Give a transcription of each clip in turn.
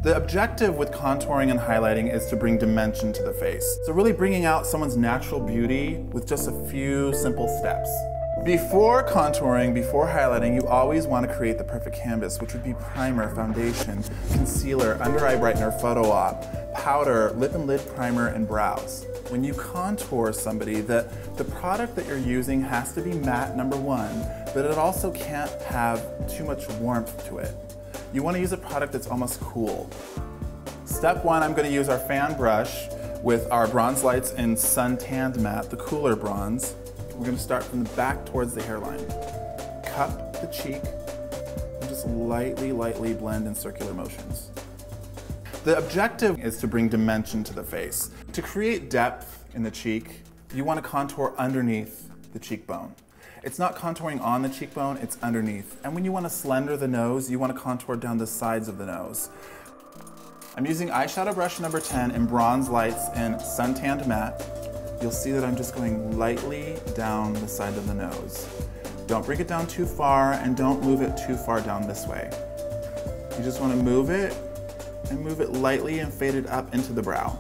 The objective with contouring and highlighting is to bring dimension to the face. So really bringing out someone's natural beauty with just a few simple steps. Before contouring, before highlighting, you always want to create the perfect canvas, which would be primer, foundation, concealer, under eye brightener, photo op, powder, lip and lid primer, and brows. When you contour somebody, the product that you're using has to be matte, number one, but it also can't have too much warmth to it. You want to use a product that's almost cool. Step one, I'm going to use our fan brush with our Bronze Lights in Sun Tanned Matte, the cooler bronze. We're going to start from the back towards the hairline. Cup the cheek and just lightly blend in circular motions. The objective is to bring dimension to the face. To create depth in the cheek, you want to contour underneath the cheekbone. It's not contouring on the cheekbone, it's underneath. And when you want to slender the nose, you want to contour down the sides of the nose. I'm using eyeshadow brush number 10 in Bronze Lights in Sun Tanned Matte. You'll see that I'm just going lightly down the side of the nose. Don't bring it down too far and don't move it too far down this way. You just want to move it and move it lightly and fade it up into the brow.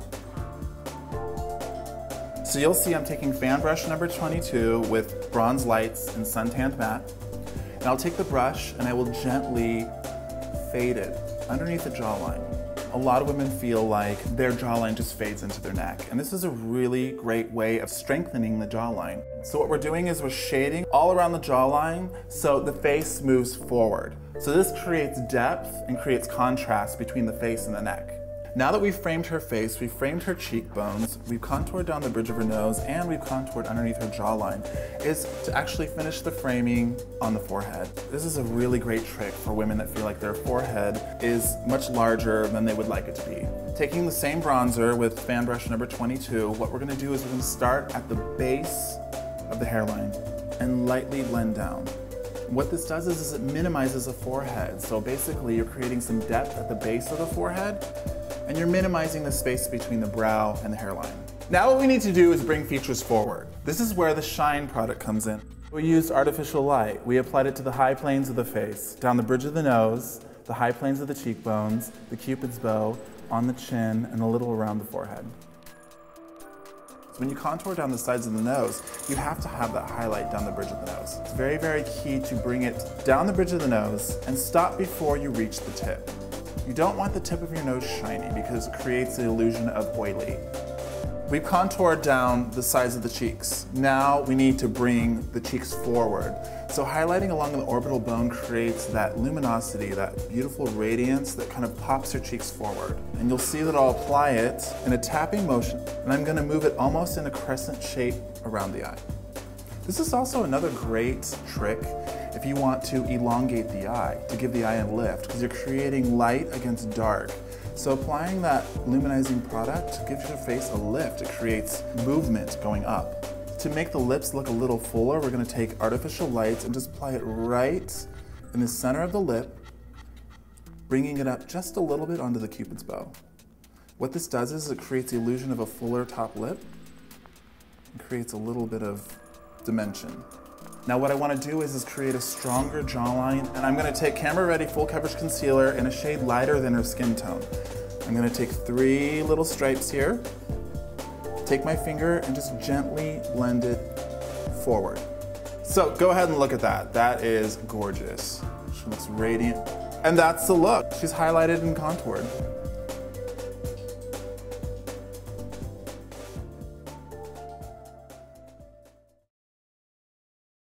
So you'll see I'm taking fan brush number 22 with Bronze Lights in Sun Tanned Matte. And I'll take the brush and I will gently fade it underneath the jawline. A lot of women feel like their jawline just fades into their neck. And this is a really great way of strengthening the jawline. So what we're doing is we're shading all around the jawline so the face moves forward. So this creates depth and creates contrast between the face and the neck. Now that we've framed her face, we've framed her cheekbones, we've contoured down the bridge of her nose, and we've contoured underneath her jawline, is to actually finish the framing on the forehead. This is a really great trick for women that feel like their forehead is much larger than they would like it to be. Taking the same bronzer with fan brush number 22, what we're going to do is we're going to start at the base of the hairline and lightly blend down. What this does is it minimizes the forehead. So basically you're creating some depth at the base of the forehead and you're minimizing the space between the brow and the hairline. Now what we need to do is bring features forward. This is where the Shine product comes in. We used artificial light. We applied it to the high planes of the face, down the bridge of the nose, the high planes of the cheekbones, the Cupid's bow, on the chin, and a little around the forehead. When you contour down the sides of the nose, you have to have that highlight down the bridge of the nose. It's very, very key to bring it down the bridge of the nose and stop before you reach the tip. You don't want the tip of your nose shiny because it creates the illusion of oily. We've contoured down the sides of the cheeks. Now we need to bring the cheeks forward. So highlighting along the orbital bone creates that luminosity, that beautiful radiance that kind of pops your cheeks forward. And you'll see that I'll apply it in a tapping motion, and I'm gonna move it almost in a crescent shape around the eye. This is also another great trick if you want to elongate the eye, to give the eye a lift, because you're creating light against dark. So applying that luminizing product gives your face a lift. It creates movement going up. To make the lips look a little fuller, we're going to take artificial lights and just apply it right in the center of the lip, bringing it up just a little bit onto the Cupid's bow. What this does is it creates the illusion of a fuller top lip and creates a little bit of dimension. Now what I want to do is create a stronger jawline, and I'm going to take Camera Ready Full Coverage Concealer in a shade lighter than her skin tone. I'm going to take 3 little stripes here, take my finger and just gently blend it forward. So go ahead and look at that. That is gorgeous. She looks radiant. And that's the look. She's highlighted and contoured.